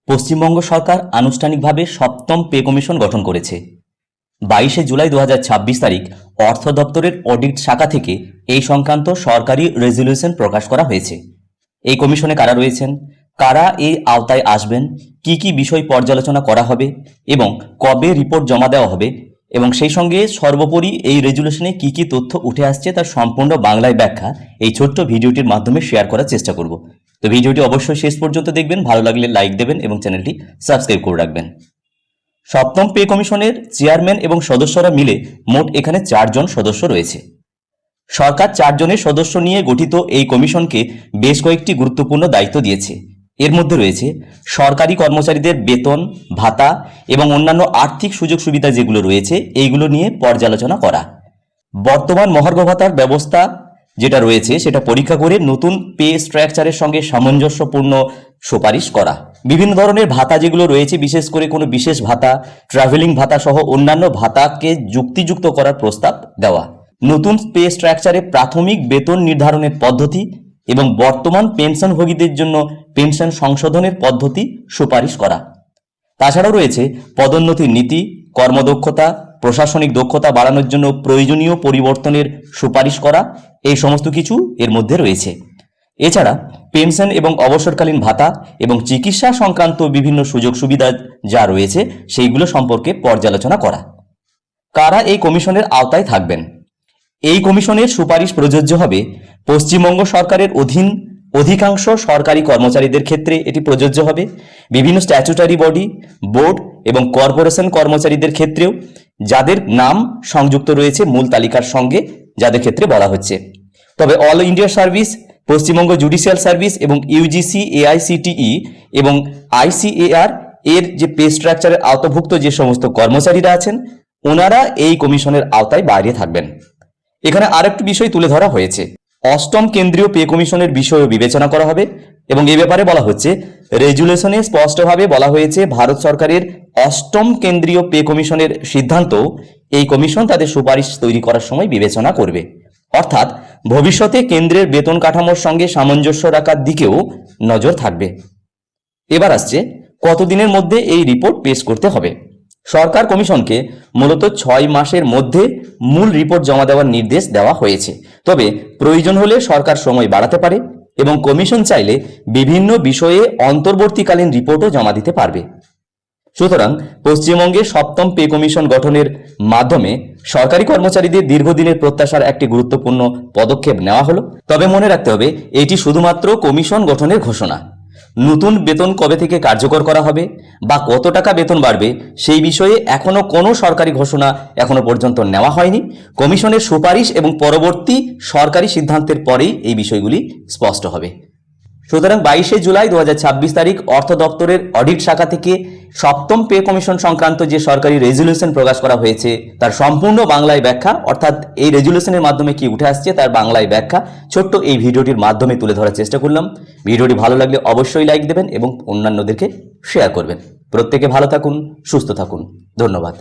পশ্চিমবঙ্গ সরকার আনুষ্ঠানিকভাবে সপ্তম pay commission গঠন করেছে। 22শে জুলাই 2026 তারিখ অর্থ দপ্তরের অডিট শাখা থেকে এই সংক্রান্ত সরকারি রেজলিউশন প্রকাশ করা হয়েছে। এই কমিশনে কারা রয়েছেন, কারা এই আওতায় আসবেন, কি কি বিষয় পর্যালোচনা করা হবে এবং কবে রিপোর্ট জমা দেওয়া হবে এবং সেই সঙ্গে সর্বোপরি এই রেজলিউশনে কি কি তথ্য উঠে আসছে তার সম্পূর্ণ বাংলায় ব্যাখ্যা এই ছোট্ট ভিডিওটির মাধ্যমে শেয়ার করার চেষ্টা করব। তো ভিডিওটি অবশ্যই শেষ পর্যন্ত দেখবেন, ভালো লাগলে লাইক দেবেন এবং চ্যানেলটি সাবস্ক্রাইব করে রাখবেন। সপ্তম পে কমিশনের চেয়ারম্যান এবং সদস্যরা মিলে মোট এখানে 4 জন সদস্য রয়েছে। সরকার 4 জনের সদস্য নিয়ে গঠিত এই কমিশনকে বেশ কয়েকটি গুরুত্বপূর্ণ দায়িত্ব দিয়েছে। এর মধ্যে রয়েছে সরকারি কর্মচারীদের বেতন, ভাতা এবং অন্যান্য আর্থিক সুযোগ সুবিধা যেগুলো রয়েছে এইগুলো নিয়ে পর্যালোচনা করা, বর্তমান মহার্ঘ ভাতার ব্যবস্থা যেটা রয়েছে সেটা পরীক্ষা করে নতুন পে স্ট্রাকচারের সঙ্গে সামঞ্জস্যপূর্ণ সুপারিশ করা, বিভিন্ন ধরনের ভাতা যেগুলো রয়েছে বিশেষ করে কোনো বিশেষ ভাতা, ট্রাভেলিং ভাতা সহ অন্যান্য ভাতাকে যুক্তিযুক্ত করার প্রস্তাব দেওয়া, নতুন পে স্ট্রাকচারে প্রাথমিক বেতন নির্ধারণের পদ্ধতি এবং বর্তমান পেনশনভোগীদের জন্য পেনশন সংশোধনের পদ্ধতি সুপারিশ করা। তাছাড়াও রয়েছে পদোন্নতির নীতি, কর্মদক্ষতা, প্রশাসনিক দক্ষতা বাড়ানোর জন্য প্রয়োজনীয় পরিবর্তনের সুপারিশ করা, এই সমস্ত কিছু এর মধ্যে রয়েছে। এছাড়া পেনশন এবং অবসরকালীন ভাতা এবং চিকিৎসা সংক্রান্ত বিভিন্ন সুযোগ সুবিধা যা রয়েছে সেইগুলো সম্পর্কে পর্যালোচনা করা। কারা এই কমিশনের আওতায় থাকবেন? এই কমিশনের সুপারিশ প্রযোজ্য হবে পশ্চিমবঙ্গ সরকারের অধীন অধিকাংশ সরকারি কর্মচারীদের ক্ষেত্রে এটি প্রযোজ্য হবে, বিভিন্ন স্ট্যাচুটারি বডি, বোর্ড এবং কর্পোরেশন কর্মচারীদের ক্ষেত্রেও যাদের নাম সংযুক্ত রয়েছে মূল তালিকার সঙ্গে, যাদের ক্ষেত্রে বলা হচ্ছে। তবে all India service, Paschimbanga judicial service এবং ইউজিসি, এআইসিটিই এবং আইসিএআর এর যে পে স্ট্রাকচারের আওতাভুক্ত যে সমস্ত কর্মচারীরা আছেন ওনারা এই কমিশনের আওতায় বাইরে থাকবেন। এখানে আরেকটি বিষয় তুলে ধরা হয়েছে, অষ্টম কেন্দ্রীয় পে কমিশনের বিষয়ও বিবেচনা করা হবে এবং এই ব্যাপারে বলা হচ্ছে রেজুলেশনে স্পষ্টভাবে বলা হয়েছে ভারত সরকারের অষ্টম কেন্দ্রীয় পে কমিশনের সিদ্ধান্ত এই কমিশন তাদের সুপারিশ তৈরি করার সময় বিবেচনা করবে, অর্থাৎ ভবিষ্যতে কেন্দ্রের বেতন কাঠামোর সঙ্গে সামঞ্জস্য রাখার দিকেও নজর থাকবে। এবার আসছে কতদিনের মধ্যে এই রিপোর্ট পেশ করতে হবে। সরকার কমিশনকে মূলত 6 মাসের মধ্যে মূল রিপোর্ট জমা দেওয়ার নির্দেশ দেওয়া হয়েছে, তবে প্রয়োজন হলে সরকার সময় বাড়াতে পারে এবং কমিশন চাইলে বিভিন্ন বিষয়ে অন্তর্বর্তীকালীন রিপোর্টও জমা দিতে পারবে। সুতরাং পশ্চিমবঙ্গে সপ্তম পে কমিশন গঠনের মাধ্যমে সরকারি কর্মচারীদের দীর্ঘদিনের প্রত্যাশার একটি গুরুত্বপূর্ণ পদক্ষেপ নেওয়া হলো। তবে মনে রাখতে হবে এটি শুধুমাত্র কমিশন গঠনের ঘোষণা। নতুন বেতন কবে থেকে কার্যকর করা হবে বা কত টাকা বেতন বাড়বে সেই বিষয়ে এখনো কোনো সরকারি ঘোষণা এখনো পর্যন্ত নেওয়া হয়নি। কমিশনের সুপারিশ এবং পরবর্তী সরকারি সিদ্ধান্তের পরেই এই বিষয়গুলি স্পষ্ট হবে। সুতরাং 22শে জুলাই 2026 তারিখ অর্থ দপ্তরের অডিট শাখা থেকে সপ্তম পে কমিশন সংক্রান্ত যে সরকারি রেজলিউশন প্রকাশ করা হয়েছে তার সম্পূর্ণ বাংলায় ব্যাখ্যা, অর্থাৎ এই রেজলিউশনের মাধ্যমে কি উঠে আসছে তার বাংলায় ব্যাখ্যা ছোট্ট এই ভিডিওটির মাধ্যমে তুলে ধরার চেষ্টা করলাম। ভিডিওটি ভালো লাগলে অবশ্যই লাইক দেবেন এবং অন্যান্যদেরকে শেয়ার করবেন। প্রত্যেকে ভালো থাকুন, সুস্থ থাকুন। ধন্যবাদ।